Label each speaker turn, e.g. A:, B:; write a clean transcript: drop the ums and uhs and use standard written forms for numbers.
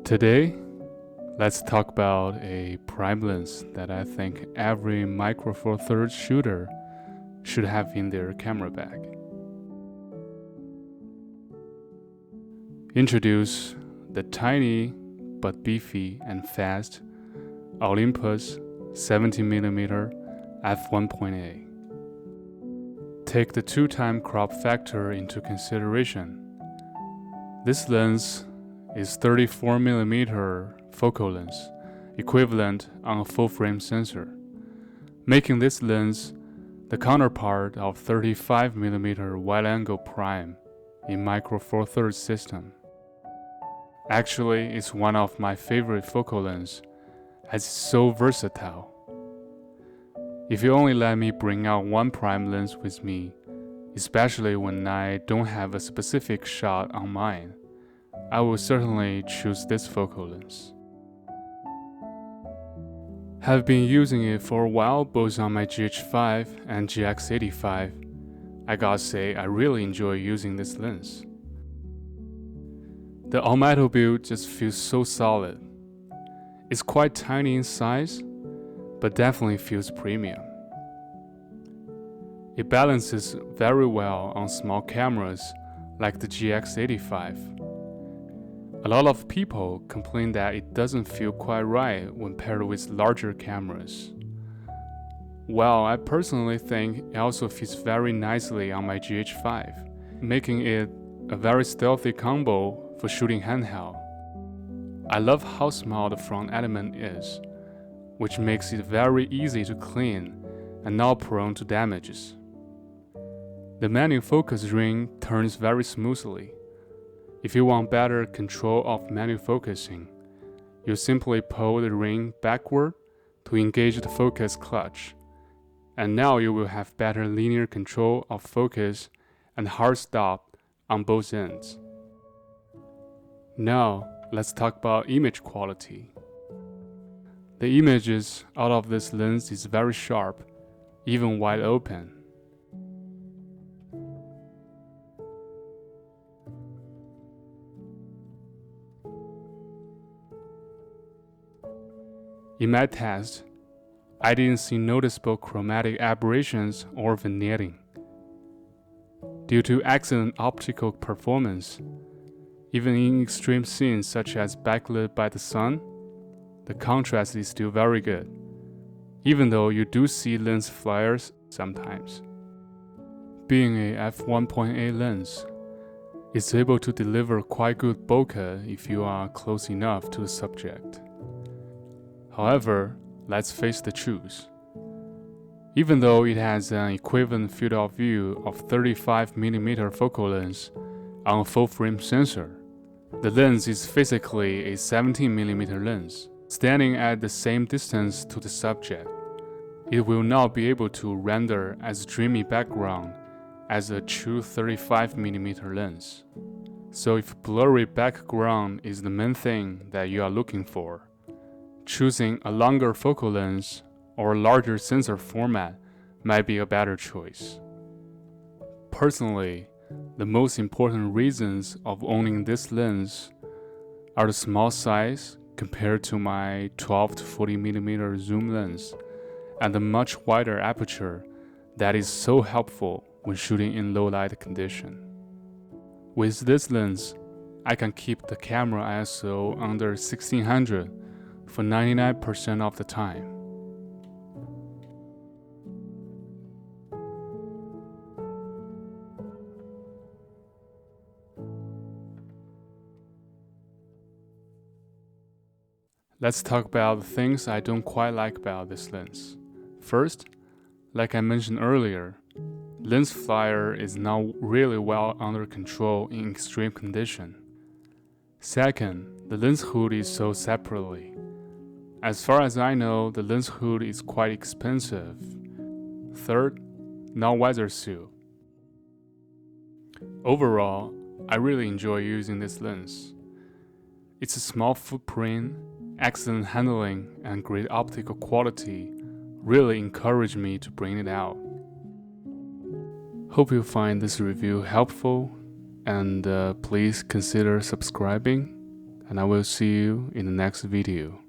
A: Today, let's talk about a prime lens that I think every Micro Four Thirds shooter should have in their camera bag. Introduce the tiny but beefy and fast Olympus 17mm f1.8. Take the 2-time crop factor into consideration. This lens is 34mm focal length, equivalent on a full-frame sensor, making this lens the counterpart of 35mm wide-angle prime in Micro Four Thirds system. Actually, it's one of my favorite focal lenses as it's so versatile. If you only let me bring out one prime lens with me, especially when I don't have a specific shot on mine, I will certainly choose this focal lens. Have been using it for a while both on my GH5 and GX85. I gotta say, I really enjoy using this lens. The all-metal build just feels so solid. It's quite tiny in size, but definitely feels premium. It balances very well on small cameras like the GX85. A lot of people complain that it doesn't feel quite right when paired with larger cameras. Well, I personally think it also fits very nicely on my GH5, making it a very stealthy combo for shooting handheld. I love how small the front element is, which makes it very easy to clean and not prone to damages. The manual focus ring turns very smoothly. If you want better control of manual focusing, you simply pull the ring backward to engage the focus clutch, and now you will have better linear control of focus and hard stop on both ends. Now, let's talk about image quality. The images out of this lens is very sharp, even wide open. In my test, I didn't see noticeable chromatic aberrations or vignetting. Due to excellent optical performance, even in extreme scenes such as backlit by the sun, the contrast is still very good, even though you do see lens flares sometimes. Being a f1.8 lens, it's able to deliver quite good bokeh if you are close enough to the subject. However, let's face the truth. Even though it has an equivalent field of view of 35mm focal length on a full-frame sensor, the lens is physically a 17mm lens. Standing at the same distance to the subject, it will not be able to render as dreamy background as a true 35mm lens. So if blurry background is the main thing that you are looking for, choosing a longer focal length or a larger sensor format might be a better choice. Personally, the most important reasons of owning this lens are the small size compared to my 12 to 40mm zoom lens and the much wider aperture that is so helpful when shooting in low light condition. With this lens, I can keep the camera ISO under 1600 for 99% of the time. Let's talk about the things I don't quite like about this lens. First, like I mentioned earlier, lens flare is not really well under control in extreme condition. Second, the lens hood is sold separately. As far as I know, the lens hood is quite expensive. Third, not weather sealed. Overall, I really enjoy using this lens. Its a small footprint, excellent handling, and great optical quality really encouraged me to bring it out. Hope you find this review helpful, and please consider subscribing. and I will see you in the next video.